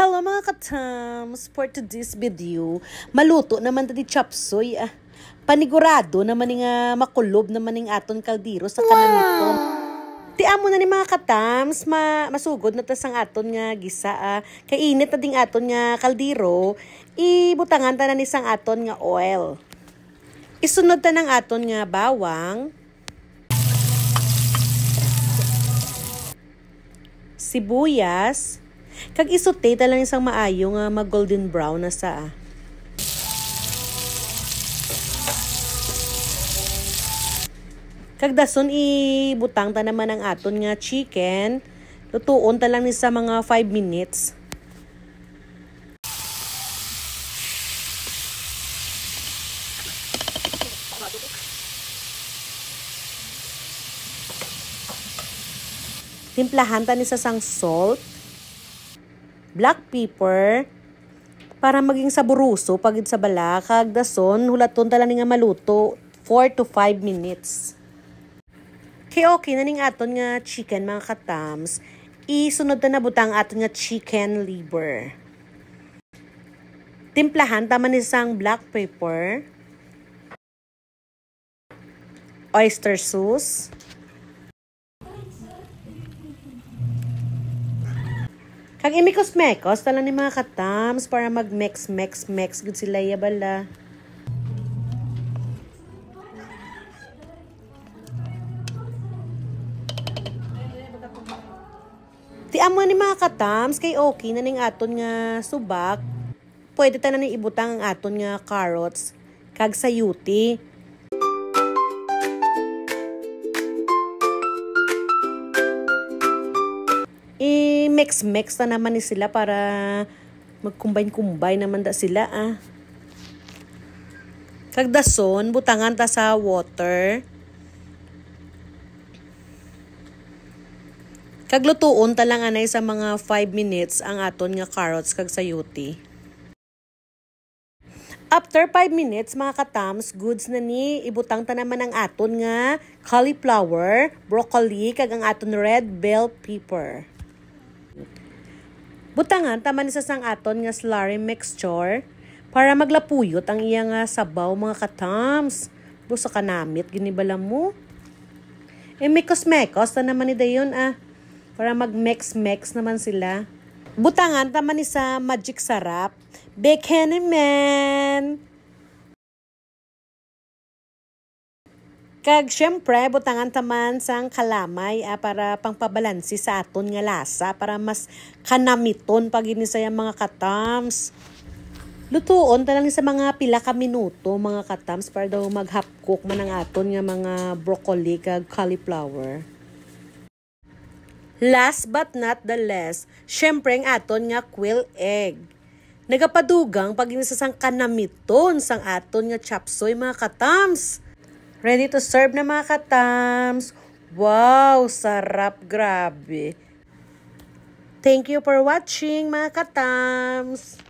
Hello mga katams! For today's video, maluto naman tadi chapsoy. Panigurado naman nga makulob naman ng aton kaldero sa kanamiton. Ti amo na ni mga katams, masugod na tas ang aton nga gisa. Kainit na ding aton nga kaldero, ibutangan ta na ni sang aton nga oil. Isunod ta ng aton nga bawang, sibuyas, kag isote ta lang isang maayo nga mag golden brown na sa. Kag dason ibutang ta naman ang aton nga chicken. Lutuon ta lang ni sa mga 5 minutes. Timplahan ta ni sa sang salt, black pepper, para maging saburuso pagid sa bala. Kag dason hulaton ta lang nga maluto 4 to 5 minutes. Kay okay na ning aton nga chicken mga katams, isunod na butang aton nga chicken liver. Timplahan ta man isang black pepper, oyster sauce, kag imikos-mekos talang ni mga katams para mag-mix gud sila yabala. Ti amo ni mga katams kay okay na ning aton nga subak. Pwede ta na ni ibutang ang aton nga carrots kag sayuti. I-mix na naman ni sila para mag-combine naman da sila Kag dason butangan ta sa water. Kag lutuon ta lang anay sa mga 5 minutes ang aton nga carrots kag sayuti. After 5 minutes mga katams, goods na ni ibutang ta naman ang aton nga cauliflower, broccoli kag ang aton red bell pepper. Butangan taman isa sang aton nga slurry mixture para maglapuyot ang iya nga sabaw mga katams. Busa kanamit ginibala mo. Mekos-mekos ta naman ni dayon para mag-mix naman sila. Butangan taman isa magic sarap, bacon man. Kag syempre butangan taman sang kalamay para pangpabalansi sa aton nga lasa para mas kanamiton pag ini saya mga katams. Lutuon ta lang sa mga pila ka minuto mga katams para daw mag-half cook man ang aton nga mga broccoli kag cauliflower. Last but not the least, syempre ang aton nga quail egg. Nagapadugang pag ini sang kanamiton sang aton nga chapsoy mga katams. Ready to serve na mga katams. Wow, sarap, grabe. Thank you for watching mga katams.